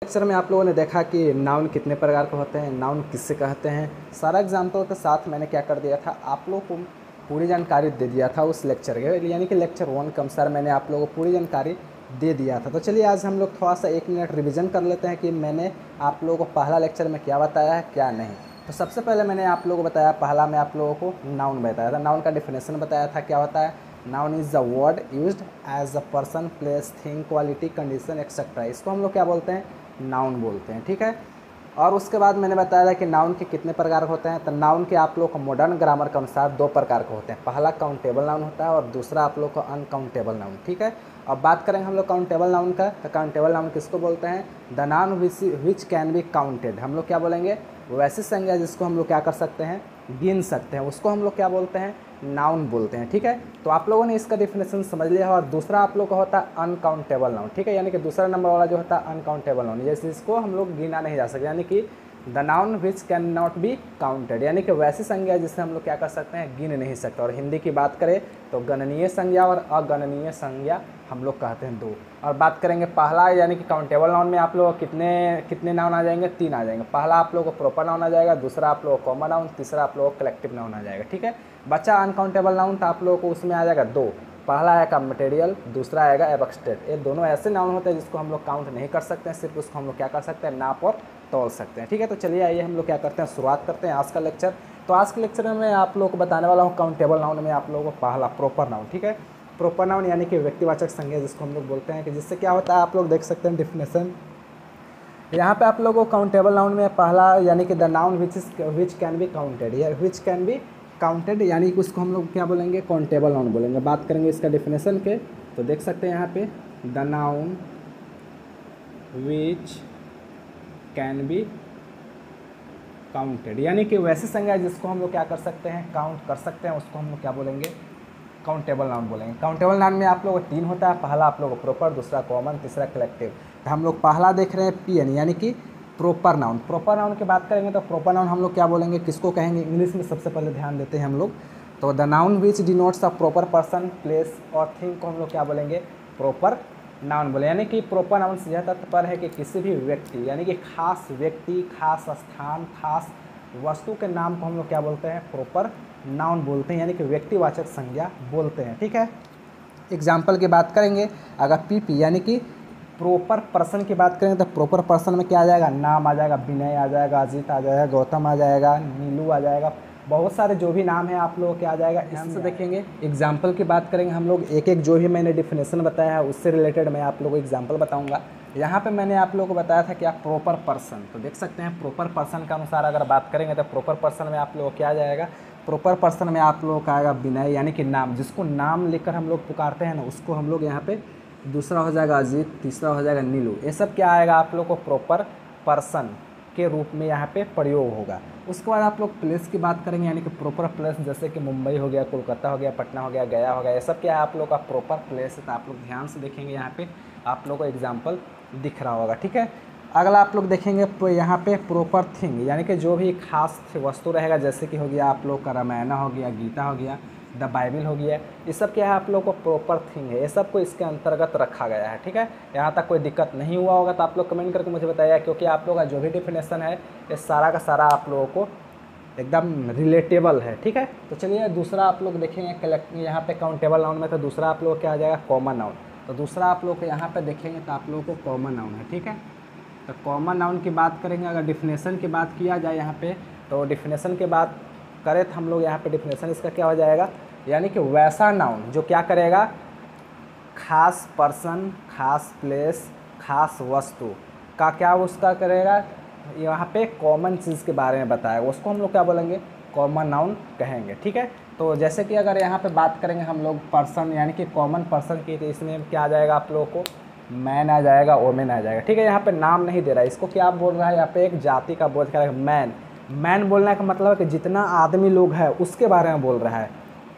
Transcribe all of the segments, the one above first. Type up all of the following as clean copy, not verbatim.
Lecture में आप लोगों ने देखा कि नाउन कितने प्रकार के होते हैं, नाउन किससे कहते हैं, सारा एग्जाम्पल के साथ मैंने क्या कर दिया था, आप लोगों को पूरी जानकारी दे दिया था उस लेक्चर के, यानी कि लेक्चर 1 के अनुसार मैंने आप लोगों को पूरी जानकारी दे दिया था। तो चलिए आज हम लोग थोड़ा सा 1 मिनट रिवीजन कर लेते हैं कि मैंने आप लोगों को पहला लेक्चर में क्या बताया है क्या नहीं। तो सबसे पहले मैंने आप लोगों को बताया, पहला मैं आप लोगों को नाउन बताया था, नाउन का डेफिनेशन बताया था। क्या होता है? Noun is the word used as a person, place, thing, quality, condition etcetera. इसको हम लोग क्या बोलते हैं? नाउन बोलते हैं। ठीक है। और उसके बाद मैंने बताया था कि नाउन के कितने प्रकार होते हैं। तो नाउन के आप लोग को मॉडर्न ग्रामर के अनुसार 2 प्रकार के होते हैं। पहला काउंटेबल नाउन होता है और दूसरा आप लोग को अनकाउंटेबल नाउन। ठीक है। अब बात करेंगे हम लोग काउंटेबल नाउन का। तो काउंटेबल नाउन किसको बोलते हैं? The noun which can be counted. हम लोग क्या बोलेंगे? वैसी संज्ञा जिसको हम लोग क्या कर सकते हैं? गिन सकते हैं, उसको हम लोग क्या बोलते हैं? नाउन बोलते हैं। ठीक है। तो आप लोगों ने इसका डेफिनेशन समझ लिया है। और दूसरा आप लोग का होता है अनकाउंटेबल नाउन। ठीक है। यानी कि दूसरा नंबर वाला जो होता है अनकाउंटेबल नाउन, जैसे इसको हम लोग गिना नहीं जा सकते, यानी कि the noun which can not be counted, यानी कि वैसी संज्ञा जिससे हम लोग क्या कर सकते हैं? गिन नहीं सकते। और हिंदी की बात करें तो गणनीय संज्ञा और अगणनीय संज्ञा हम लोग कहते हैं 2। और बात करेंगे पहला, यानी कि काउंटेबल नाउन में आप लोग कितने नाउन आ जाएंगे? 3 आ जाएंगे। पहला आप लोगों को प्रॉपर नाउन आ जाएगा, दूसरा आप लोगों को कॉमन नाउन, तीसरा आप लोगों को कलेक्टिव नाउन आ जाएगा। ठीक है। बच्चा अनकाउंटेबल नाउन, तो आप लोगों को उसमें आ जाएगा 2। पहला आएगा मटेरियल, दूसरा आएगा एब्स्ट्रैक्ट। ये दोनों ऐसे नाउन होते हैं जिसको हम लोग काउंट नहीं कर सकते हैं, सिर्फ उसको हम लोग क्या कर सकते हैं? नाप और तोल सकते हैं। ठीक है। तो चलिए आइए हम लोग क्या करते हैं, शुरुआत करते हैं आज का लेक्चर। तो आज के लेक्चर में मैं आप लोगों को बताने वाला हूँ काउंटेबल नाउन में आप लोगों को पहला प्रॉपर नाउन। ठीक है। प्रॉपर नाउन यानी कि व्यक्तिवाचक संज्ञा जिसको हम लोग बोलते हैं, कि जिससे क्या होता है आप लोग देख सकते हैं डेफिनेशन यहाँ पे आप लोगों को। काउंटेबल नाउन में पहला यानी कि the noun which can be counted, या विच कैन बी काउंटेड, यानी कि उसको हम लोग क्या बोलेंगे? काउंटेबल नाउन बोलेंगे। बात करेंगे इसका डेफिनेशन के, तो देख सकते हैं यहाँ पे the noun which can be counted, यानी कि वैसी संज्ञा जिसको हम लोग क्या कर सकते हैं? काउंट कर सकते हैं, उसको हम लोग क्या बोलेंगे? काउंटेबल नाउन बोलेंगे। काउंटेबल नाउन में आप लोगों को 3 होता है। पहला आप लोगों को प्रॉपर, दूसरा कॉमन, तीसरा कलेक्टिव। तो हम लोग पहला देख रहे हैं पीएन, यानी कि प्रॉपर नाउन। प्रॉपर नाउन की बात करेंगे तो प्रॉपर नाउन हम लोग क्या बोलेंगे? किसको कहेंगे? इंग्लिश में सबसे पहले ध्यान देते हैं हम लोग। तो the noun which denotes a proper person, place और थिंग को हम लोग क्या बोलेंगे? प्रॉपर नाउन बोले। यानी कि प्रॉपर नाउन से यह तात्पर्य है कि किसी भी व्यक्ति, यानी कि खास व्यक्ति, खास स्थान, खास वस्तु के नाम को हम लोग क्या बोलते हैं? प्रॉपर नाउन बोलते हैं, यानी कि व्यक्तिवाचक संज्ञा बोलते हैं। ठीक है। एग्जाम्पल की बात करेंगे, अगर पीपी यानी कि प्रॉपर पर्सन की बात करेंगे तो प्रॉपर पर्सन में क्या आ जाएगा? नाम आ जाएगा, विनय आ जाएगा, अजीत आ जाएगा, गौतम आ जाएगा, नीलू आ जाएगा, बहुत सारे जो भी नाम है आप लोगों के आ जाएगा। ध्यान से देखेंगे। एग्जाम्पल की बात करेंगे हम लोग, एक एक जो भी मैंने डिफिनेशन बताया है उससे रिलेटेड मैं आप लोगों को एग्जाम्पल बताऊंगा। यहाँ पे मैंने आप लोगों को बताया था क्या? Proper person. तो देख सकते हैं प्रॉपर पर्सन के अनुसार अगर बात करेंगे तो प्रॉपर पर्सन में आप लोगों को क्या आ जाएगा? प्रॉपर पर्सन में आप लोगों का आएगा विनय, यानी कि नाम, जिसको नाम लेकर हम लोग पुकारते हैं ना, उसको हम लोग यहाँ पे, दूसरा हो जाएगा अजीत, तीसरा हो जाएगा नीलू। ये सब क्या आएगा आप लोग को? प्रॉपर पर्सन के रूप में यहाँ पे प्रयोग होगा। उसके बाद आप लोग प्लेस की बात करेंगे, यानी कि प्रॉपर प्लेस, जैसे कि मुंबई हो गया, कोलकाता हो गया, पटना हो गया, गया हो गया, ये सब क्या है आप लोग का? प्रॉपर प्लेस है। तो आप लोग ध्यान से देखेंगे, यहाँ पे आप लोग को एग्जाम्पल दिख रहा होगा। ठीक है। अगला आप लोग देखेंगे यहाँ पे प्रॉपर थिंग, यानी कि जो भी खास वस्तु रहेगा, जैसे कि हो गया आप लोग का रामायण हो गया, गीता हो गया, द बाइबल हो गया, ये सब क्या है आप लोग को? प्रॉपर थिंग है। ये सब को इसके अंतर्गत रखा गया है। ठीक है। यहाँ तक कोई दिक्कत नहीं हुआ होगा तो आप लोग कमेंट करके मुझे बताइए, क्योंकि आप लोग का जो भी डेफिनेशन है ये सारा का सारा आप लोगों को एकदम रिलेटेबल है। ठीक है। तो चलिए दूसरा आप लोग देखेंगे यहाँ पे काउंटेबल नाउन में, तो दूसरा आप लोग क्या आ जाएगा? Common noun. तो दूसरा आप लोग यहाँ पे देखेंगे तो आप लोगों को कॉमन नाउन है। ठीक है। तो कॉमन नाउन की बात करेंगे, अगर डिफिनेशन की बात किया जाए यहाँ पे, तो डिफिनेशन की बात करें तो हम लोग यहाँ पे डिफिनेशन इसका क्या हो जाएगा? यानी कि वैसा नाउन जो क्या करेगा? खास पर्सन, खास प्लेस, खास वस्तु का क्या उसका करेगा? यहाँ पे कॉमन चीज़ के बारे में बताएगा, उसको हम लोग क्या बोलेंगे? कॉमन नाउन कहेंगे। ठीक है। तो जैसे कि अगर यहाँ पे बात करेंगे हम लोग पर्सन, यानी कि कॉमन पर्सन की, तो इसमें क्या आ जाएगा आप लोगों को? मैन आ जाएगा, वोमेन आ जाएगा। ठीक है। यहाँ पे नाम नहीं दे रहा है, इसको क्या बोल रहा है? यहाँ पे एक जाति का बोल रहा है, मैन। मैन बोलने का मतलब है कि जितना आदमी लोग है उसके बारे में बोल रहा है।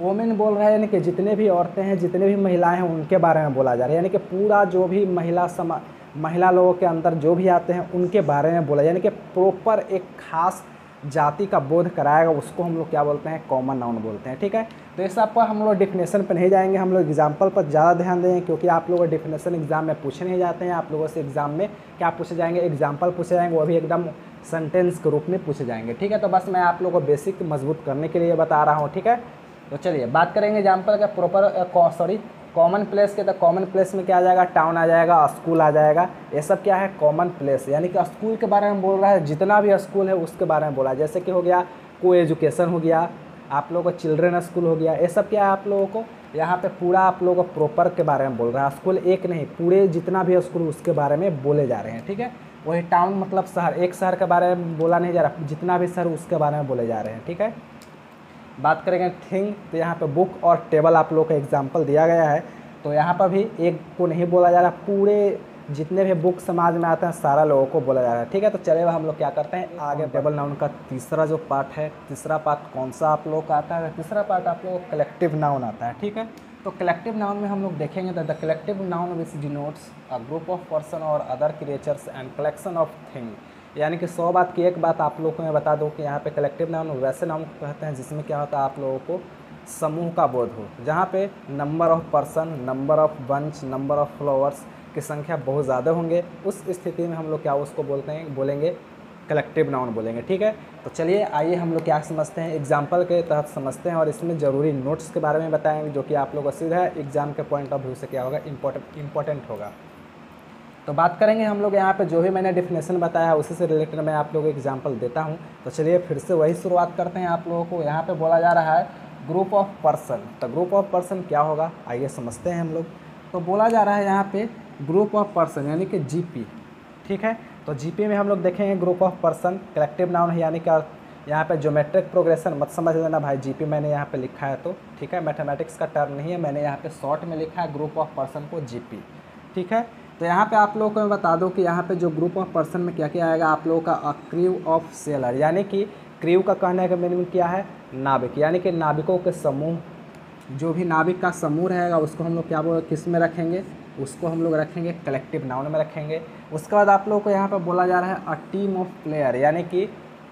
वोमेन बोल रहा है यानी कि जितने भी औरतें हैं, जितने भी महिलाएं हैं, उनके बारे में बोला जा रहा है, यानी कि पूरा जो भी महिला लोगों के अंदर जो भी आते हैं उनके बारे में बोला, यानी कि प्रॉपर एक खास जाति का बोध कराएगा उसको हम लोग क्या बोलते हैं, कॉमन नाउन बोलते हैं। ठीक है, तो इस सब पर हम लोग डिफिनेशन पर नहीं जाएंगे, हम लोग एग्जाम्पल पर ज़्यादा ध्यान देंगे, क्योंकि आप लोगों को डिफिनेशन एग्जाम में पूछे नहीं जाते हैं। आप लोगों से एग्जाम में क्या पूछे जाएंगे, एग्जाम्पल पूछे जाएंगे, वो भी एकदम सेंटेंस के रूप में पूछे जाएंगे। ठीक है, तो बस मैं आप लोगों को बेसिक मजबूत करने के लिए बता रहा हूँ। ठीक है, तो चलिए बात करेंगे एग्जाम्पल का प्रॉपर कॉमन प्लेस के। तो कॉमन प्लेस में क्या आ जाएगा, टाउन आ जाएगा, स्कूल आ जाएगा, ये सब क्या है, कॉमन प्लेस। यानी कि स्कूल के बारे में बोल रहा है, जितना भी स्कूल है उसके बारे में बोला है। जैसे कि हो गया को एजुकेशन हो गया, आप लोगों को चिल्ड्रन स्कूल हो गया, ये सब क्या है आप लोगों को यहाँ पे पूरा आप लोगों को प्रॉपर के बारे में बोल रहा है। स्कूल एक नहीं, पूरे जितना भी स्कूल उसके बारे में बोले जा रहे हैं। ठीक है, वही टाउन मतलब शहर, एक शहर के बारे में बोला नहीं जा रहा, जितना भी शहर उसके बारे में बोले जा रहे हैं। ठीक है, बात करेंगे थिंग, तो यहाँ पे बुक और टेबल आप लोगों का एग्जाम्पल दिया गया है। तो यहाँ पर भी एक को नहीं बोला जा रहा, पूरे जितने भी बुक समाज में आते हैं सारा लोगों को बोला जा रहा है। ठीक है, तो चलिए हम लोग क्या करते हैं आगे। टेबल नाउन का तीसरा जो पार्ट है, तीसरा पार्ट कौन सा आप लोगों का आता है, तीसरा पार्ट आप लोगों को कलेक्टिव नाउन आता है। ठीक है, तो कलेक्टिव नाउन में हम लोग देखेंगे the collective noun which denotes a group of person और other creatures and collection of thing. यानी कि 100 बात की एक बात आप लोगों को मैं बता दूं कि यहाँ पे कलेक्टिव नाउन वैसे नाउन कहते हैं जिसमें क्या होता है आप लोगों को समूह का बोध हो, जहाँ पे number of person, number of bunch, number of flowers की संख्या बहुत ज़्यादा होंगे। उस स्थिति में हम लोग क्या उसको बोलते हैं, बोलेंगे कलेक्टिव नाउन बोलेंगे। ठीक है, तो चलिए आइए हम लोग क्या समझते हैं, एग्जाम्पल के तहत समझते हैं, और इसमें ज़रूरी नोट्स के बारे में बताएंगे जो कि आप लोगों को सीधा एग्जाम के पॉइंट ऑफ व्यू से क्या होगा, इंपॉर्टेंट होगा। तो बात करेंगे हम लोग यहाँ पे जो भी मैंने डिफिनेशन बताया उसी से रिलेटेड मैं आप लोगों को एग्जांपल देता हूँ। तो चलिए फिर से वही शुरुआत करते हैं। आप लोगों को यहाँ पे बोला जा रहा है ग्रुप ऑफ पर्सन। तो ग्रुप ऑफ पर्सन क्या होगा, आइए समझते हैं हम लोग। तो बोला जा रहा है यहाँ पे ग्रुप ऑफ पर्सन यानी कि जीपी। ठीक है, तो जीपी में हम लोग देखेंगे group of person collective noun है, यानी कि यहाँ पे ज्योमेट्रिक प्रोग्रेशन मत समझ लेना भाई, जीपी मैंने यहाँ पे लिखा है तो ठीक है, मैथमेटिक्स का टर्म नहीं है, मैंने यहाँ पे शॉर्ट में लिखा है ग्रुप ऑफ पर्सन को जीपी। ठीक है, तो यहाँ पे आप लोगों को मैं बता दूँ कि यहाँ पे जो ग्रुप ऑफ पर्सन में क्या क्या आएगा आप लोगों का, अ क्रू ऑफ सेलर, यानी कि क्रू का कहने का मीनिंग क्या है, नाविक, यानी कि नाविकों के समूह। जो भी नाविक का समूह रहेगा उसको हम लोग क्या बोल, किस में रखेंगे, उसको हम लोग रखेंगे कलेक्टिव नाउन में रखेंगे। उसके बाद आप लोगों को यहाँ पे बोला जा रहा है अ टीम ऑफ प्लेयर, यानी कि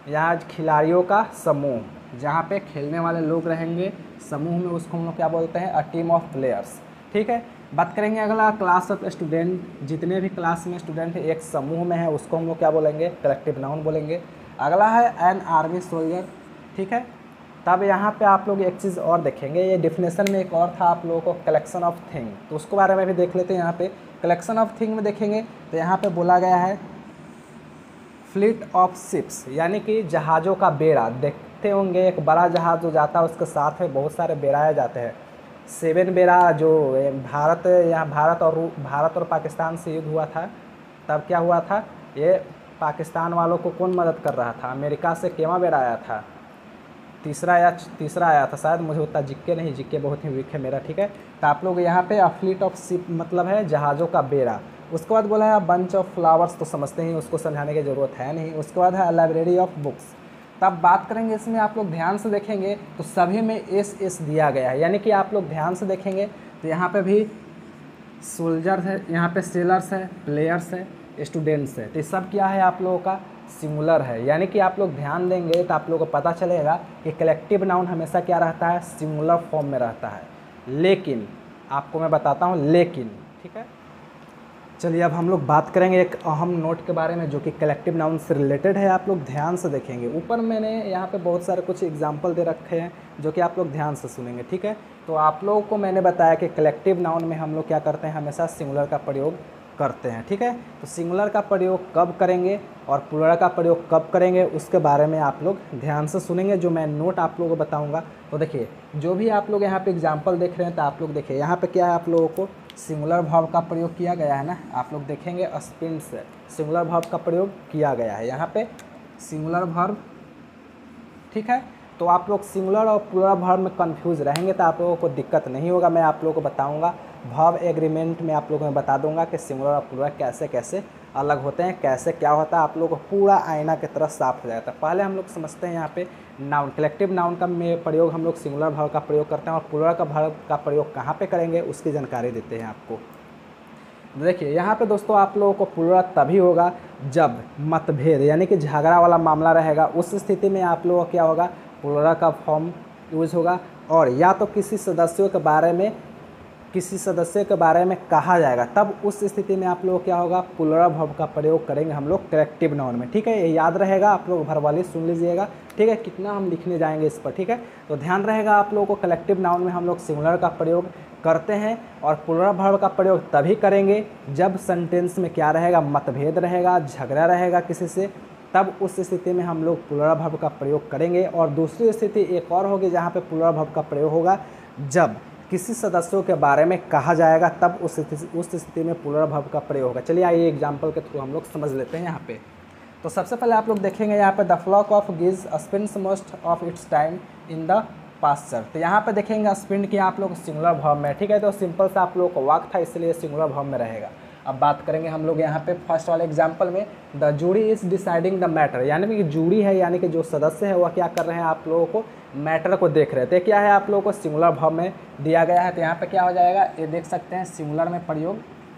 यहाँ खिलाड़ियों का समूह, जहाँ पे खेलने वाले लोग रहेंगे समूह में, उसको हम लोग क्या बोलते हैं, अ टीम ऑफ प्लेयर्स। ठीक है, बात करेंगे अगला क्लास ऑफ स्टूडेंट, जितने भी क्लास में स्टूडेंट है एक समूह में है उसको हम लोग क्या बोलेंगे, कलेक्टिव नाउन बोलेंगे। अगला है एन आर्मी सोल्जर। ठीक है, तब यहाँ पे आप लोग एक चीज़ और देखेंगे, ये डिफिनेशन में एक और था आप लोगों को कलेक्शन ऑफ थिंग, तो उसके बारे में भी देख लेते हैं। यहाँ पे कलेक्शन ऑफ थिंग में देखेंगे तो यहाँ पे बोला गया है फ्लीट ऑफ शिप्स, यानी कि जहाज़ों का बेड़ा। देखते होंगे एक बड़ा जहाज़ जो जाता है उसके साथ में बहुत सारे बेड़ाए जाते हैं। 7 बेड़ा जो भारत और पाकिस्तान से युद्ध हुआ था, तब क्या हुआ था, ये पाकिस्तान वालों को कौन मदद कर रहा था, अमेरिका से केवा बेड़ा आया था, तीसरा आया था शायद, मुझे उतना जिक्के नहीं, जिक्के बहुत ही वीक है मेरा। ठीक है, तो आप लोग यहाँ पे फ्लीट ऑफ शिप मतलब है जहाज़ों का बेड़ा। उसके बाद बोला है बंच ऑफ फ्लावर्स, तो समझते ही उसको समझाने की ज़रूरत है नहीं। उसके बाद है लाइब्रेरी ऑफ बुक्स। तब बात करेंगे इसमें आप लोग ध्यान से देखेंगे तो सभी में एस दिया गया है, यानी कि आप लोग ध्यान से देखेंगे तो यहाँ पे भी सोल्जर्स है, यहाँ पे सेलर्स है, प्लेयर्स है, स्टूडेंट्स है, तो ये सब क्या है आप लोगों का सिंगुलर है। यानी कि आप लोग ध्यान देंगे तो आप लोगों को पता चलेगा कि कलेक्टिव नाउन हमेशा क्या रहता है, सिंगुलर फॉर्म में रहता है। लेकिन आपको मैं बताता हूँ लेकिन, ठीक है, चलिए अब हम लोग बात करेंगे एक अहम नोट के बारे में जो कि कलेक्टिव नाउन से रिलेटेड है। आप लोग ध्यान से देखेंगे, ऊपर मैंने यहाँ पे बहुत सारे कुछ एग्जांपल दे रखे हैं जो कि आप लोग ध्यान से सुनेंगे। ठीक है, तो आप लोगों को मैंने बताया कि कलेक्टिव नाउन में हम लोग क्या करते हैं, हमेशा सिंगुलर का प्रयोग करते हैं। ठीक है, तो सिंगुलर का प्रयोग कब करेंगे और प्लूरल का प्रयोग कब करेंगे उसके बारे में आप लोग ध्यान से सुनेंगे, जो मैं नोट आप लोगों को बताऊँगा। तो देखिए जो भी आप लोग यहाँ पर एग्जाम्पल देख रहे हैं तो आप लोग देखिए यहाँ पर क्या है, आप लोगों को सिंगुलर वर्ब का प्रयोग किया गया है ना, आप लोग देखेंगे स्पिन से सिंगुलर वर्ब का प्रयोग किया गया है यहाँ पे सिंगुलर वर्ब। ठीक है, तो आप लोग सिंगुलर और प्लूरल वर्ब में कंफ्यूज रहेंगे तो आप लोगों को दिक्कत नहीं होगा। मैं आप लोगों को बताऊंगा वर्ब एग्रीमेंट में, आप लोगों को बता दूंगा कि सिंगुलर और प्लूरल कैसे कैसे अलग होते हैं, कैसे क्या होता है, आप लोगों को पूरा आईना की तरह साफ हो जाता है। पहले हम लोग समझते हैं यहाँ पे नाउन, कलेक्टिव नाउन का में प्रयोग हम लोग सिंगुलर वर्ब का प्रयोग करते हैं और प्लूरल का वर्ब का प्रयोग कहाँ पे करेंगे उसकी जानकारी देते हैं आपको। देखिए यहाँ पे दोस्तों आप लोगों को प्लुरल तभी होगा जब मतभेद यानी कि झगड़ा वाला मामला रहेगा, उस स्थिति में आप लोगों को क्या होगा, प्लुरल का फॉर्म यूज होगा। और या तो किसी सदस्यों के बारे में कहा जाएगा, तब उस स्थिति में आप लोग क्या होगा, प्लुरल वर्ब का प्रयोग करेंगे हम लोग कलेक्टिव नाउन में। ठीक है, ये याद रहेगा, आप लोग वर्बली सुन लीजिएगा। ठीक है, कितना हम लिखने जाएंगे इस पर। ठीक है, तो ध्यान रहेगा आप लोगों को कलेक्टिव नाउन में हम लोग सिंगुलर का प्रयोग करते हैं और प्लुरल वर्ब का प्रयोग तभी करेंगे जब सेंटेंस में क्या रहेगा, मतभेद रहेगा, झगड़ा रहेगा किसी से, तब उस स्थिति में हम लोग प्लुरल वर्ब का प्रयोग करेंगे। और दूसरी स्थिति एक और होगी जहाँ पे प्लुरल वर्ब का प्रयोग होगा जब किसी सदस्यों के बारे में कहा जाएगा, तब उस स्थिति में प्लुरल वर्ब का प्रयोग होगा। चलिए आइए एग्जाम्पल के थ्रू हम लोग समझ लेते हैं यहाँ पे। तो सबसे पहले आप लोग देखेंगे यहाँ पे the flock of geese spends most of its time in the pasture. तो यहाँ पे देखेंगे स्पेंड किया आप लोग सिंगुलर वर्ब में। ठीक है, तो सिंपल सा आप लोग को वाक था, इसलिए सिंगुलर वर्ब में रहेगा। अब बात करेंगे हम लोग यहाँ पे फर्स्ट वाले एग्जाम्पल में, the jury is deciding the matter, यानी कि जूरी है यानी कि जो सदस्य है वह क्या कर रहे हैं, आप लोगों को मैटर को देख रहे थे। क्या है, आप लोगों को सिंगुलर वर्ब में दिया गया है। तो यहाँ पे क्या हो जाएगा, ये देख सकते हैं सिंगुलर में प्रयोग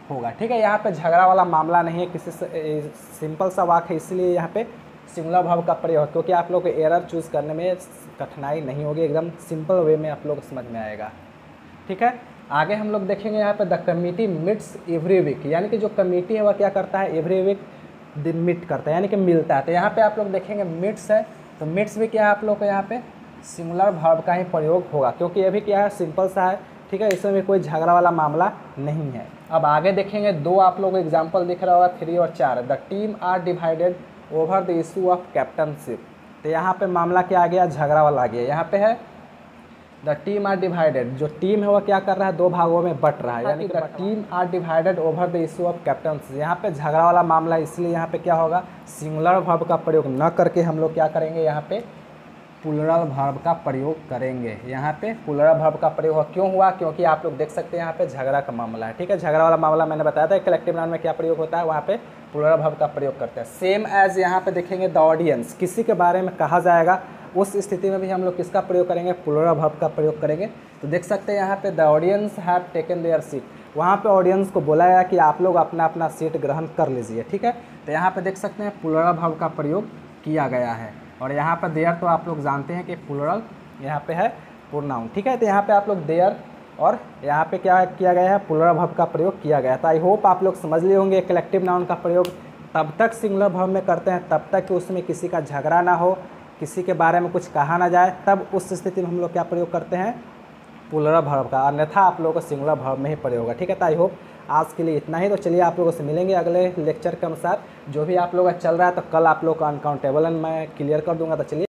होगा। ठीक है, यहाँ पे झगड़ा वाला मामला नहीं है, किसी से सिंपल सा वाक है, इसलिए यहाँ पे सिंगुलर वर्ब का प्रयोग, क्योंकि आप लोग को एरर चूज़ करने में कठिनाई नहीं होगी, एकदम सिंपल वे में आप लोग को समझ में आएगा। ठीक है, आगे हम लोग देखेंगे यहाँ पे the committee meets every week, यानी कि जो कमिटी है वह क्या करता है, एवरी वीक दिन मीट करता है, यानी कि मिलता है। तो यहाँ पे आप लोग देखेंगे मीट्स है, तो मीट्स भी क्या है, आप लोग को यहाँ पे सिंगुलर वर्ब का ही प्रयोग होगा, क्योंकि ये भी क्या है, सिंपल सा है। ठीक है, इसमें भी कोई झगड़ा वाला मामला नहीं है। अब आगे देखेंगे, दो आप लोग एग्जाम्पल दिख रहा होगा 3 और 4, the team are divided over the issue of captaincy. तो यहाँ पे मामला क्या आ गया, झगड़ा वाला आ गया। यहाँ पे है द टीम आर डिवाइडेड, जो टीम है वह क्या कर रहा है, दो भागों में बट रहा है, यानी कि the team are divided over the issue of captaincy. यहाँ पे झगड़ा वाला मामला, इसलिए यहाँ पे क्या होगा, सिंगुलर वर्ब का प्रयोग न करके हम लोग क्या करेंगे, यहाँ पे प्लुरल वर्ब का प्रयोग करेंगे। यहाँ पे प्लुरल वर्ब का प्रयोग हुआ, क्यों हुआ, क्योंकि आप लोग देख सकते हैं यहाँ पे झगड़ा का मामला है। ठीक है, झगड़ा वाला मामला मैंने बताया था कलेक्टिव नाउन में क्या प्रयोग होता है, वहाँ पे प्लुरल वर्ब का प्रयोग करते हैं। सेम एज यहाँ पे देखेंगे द ऑडियंस, किसी के बारे में कहा जाएगा, उस स्थिति में भी हम लोग किसका प्रयोग करेंगे, प्लुरल वर्ब का प्रयोग करेंगे। तो देख सकते हैं यहाँ पे the audience have taken there seat, वहाँ पे ऑडियंस को बोला गया कि आप लोग अपना अपना सीट ग्रहण कर लीजिए। ठीक है, तो यहाँ पे देख सकते हैं प्लुरल वर्ब का प्रयोग किया गया है। और यहाँ पर देयर तो आप लोग जानते हैं कि प्लुरल यहाँ पे है प्रोनाउन। ठीक है, तो यहाँ पे आप लोग देयर और यहाँ पे क्या किया गया है, प्लुरल वर्ब का प्रयोग किया गया है। तो आई होप आप लोग समझ लिए होंगे, कलेक्टिव नाउन का प्रयोग तब तक सिंगुलर वर्ब में करते हैं तब तक कि उसमें किसी का झगड़ा ना हो, किसी के बारे में कुछ कहा ना जाए, तब उस स्थिति में हम लोग क्या प्रयोग करते हैं, प्लुरल वर्ब का। अन्यथा आप लोगों को सिंगुलर वर्ब में ही प्रयोग होगा। ठीक है, तो आई होप आज के लिए इतना ही। तो चलिए आप लोगों से मिलेंगे अगले लेक्चर के अनुसार, जो भी आप लोगों का चल रहा है, तो कल आप लोग का अनकाउंटेबल मैं क्लियर कर दूंगा। तो चलिए।